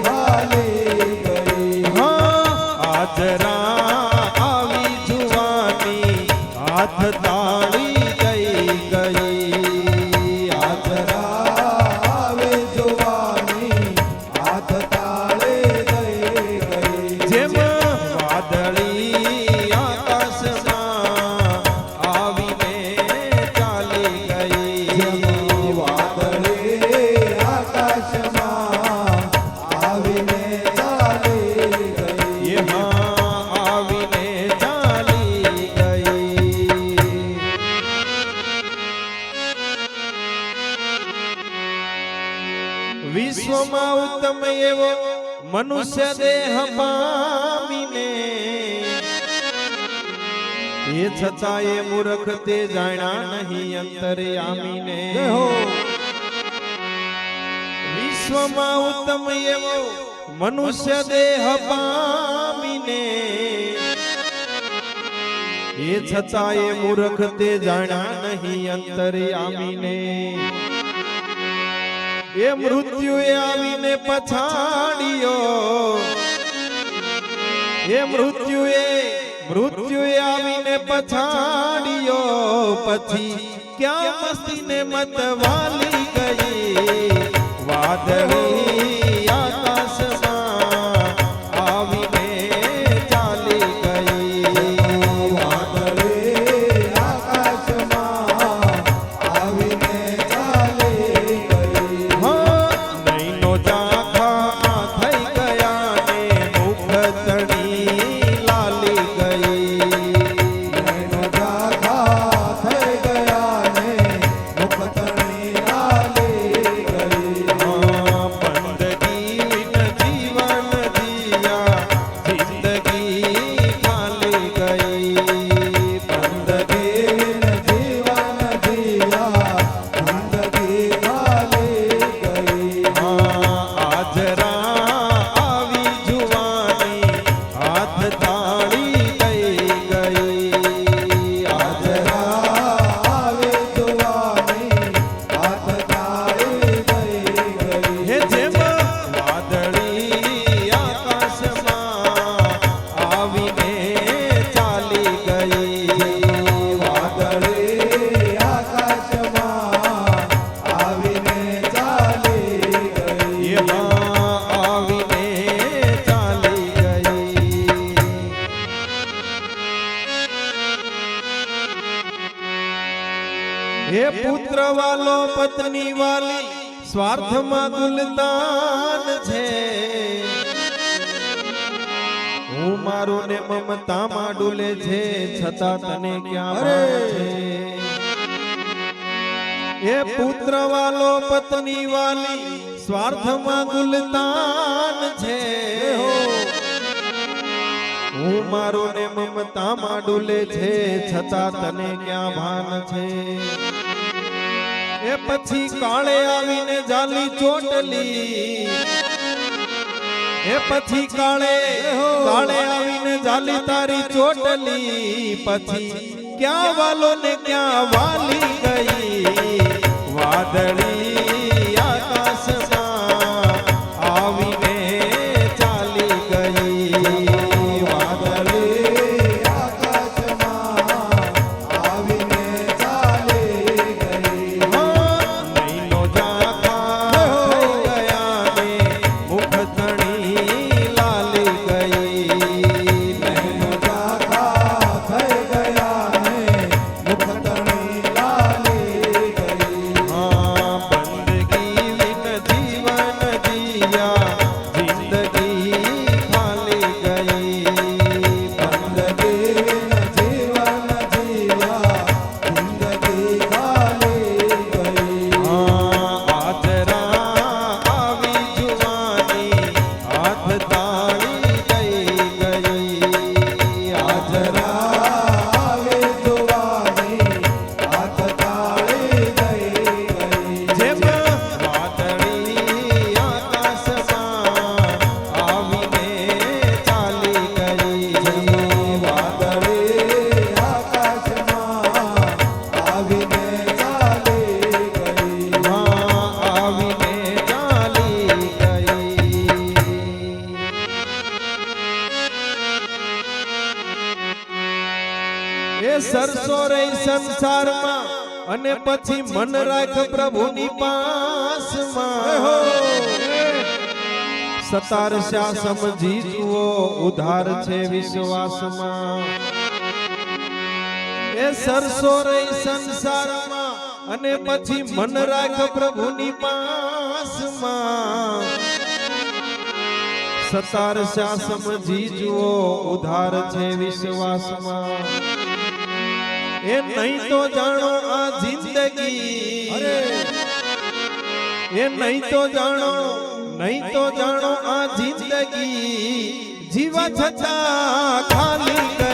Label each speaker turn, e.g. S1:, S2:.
S1: ખાલી ગઈ.
S2: હાજરા આવી જુવાની હાથ તાળી દઈ ગઈ.
S1: હાજરા આવે જોવાની હાથ તાળે દઈ ગઈ.
S2: જેમ વાદળી આકાશમાં આવીને ચાલી ગઈ.
S1: જેમ વાદળે આકાશમાં આવીને ચાલી ગઈ.
S2: એમાં આવીને ચાલી ગઈ. વિશ્વમાં ઉત્તમ એવો મનુષ્ય દેહ પામીને એ છતાં એ મૂર્ખ તે જાણ્યા નહીં અંતર્યામીને. વિશ્વમાં ઉત્તમ એવો મનુષ્ય દેહ પામીને એ છતાં એ મૂર્ખ તે જાણ્યા નહીં અંતર્યામીને. એ મૃત્યુએ આવીને પછાડ્યો. એ મૃત્યુએ આવીને પછાડ્યો. પછી ક્યાં મસ્તીને મતવાલી ગઈ. વાદળી આકાશમાં આવીને ચાલી ગઈ.
S1: વાદળે આકાશમાં આવીને ચાલી ગઈ.
S2: નૈનો ઝાંખા થઈ ગયા ને મુખ તણી લાલી ગઈ.
S1: નૈનો ઝાંખા થઈ ગયા ને મુખ તણી લાલી ગઈ.
S2: બંદગી જીવન જીયા જિંદગી ખાલી ગઈ.
S1: બંદગી જીવન જીયા જિંદગી ખાલી ગઈ.
S2: હાજરા આવી જુવાની હાથ તાળી દઈ ગઈ.
S1: હાજરા આવે જોવાની હાથ તાળી દઈ ગઈ.
S2: હે જેમ વાદળી આકાશમાં આવીને ચાલી ગઈ.
S1: વાદળે આકાશમાં આવીને ચાલી ગઈ.
S2: એમાં આવીને ચાલી ગઈ. હે પુત્ર વાલો પત્ની વાલી સ્વાર્થમાં ગુલતાન છે. હું મારું ને મમતામાં ડૂલે છે છતાં તને ક્યાં ભાન છે. હે પુત્ર વાલો પત્ની વાલી સ્વાર્થમાં ગુલતાન છે. હું મારું ને મમતામાં ડૂલે છે છતાં તને ક્યાં ભાન છે. એ પછી કાળે આવીને જાલી ચોટલી. એ પછી કાળે આવીને જાલી તારી ચોટલી. પછી ક્યાં વાલો ને ક્યાં વાલી ગઈ. વાદળી આકાશમાં આવીને ચાલી ગઈ.
S1: વાદળે આકાશમાં આવીને ચાલી ગઈ.
S2: નૈનો ઝાંખા થઈ ગયા ને મુખ તણી લાલી ગઈ.
S1: નૈનો ઝાંખા થઈ ગયા ને મુખ તણી લાલી ગઈ.
S2: સરસો રહી સંસારમાં અને પછી મન રાખ પ્રભુની પાસમાં સતારશા સમજી જુઓ ઉધાર છે વિશ્વાસમાં એ સરસો રહી સંસારમાં અને પછી મન રાખ પ્રભુની પાસમાં સતારશા સમજી જુઓ ઉધાર છે વિશ્વાસમાં એ નહીં તો જાણો આ જિંદગી એ નહીં તો જાણો આ જિંદગી જીવા છતાં ખાલી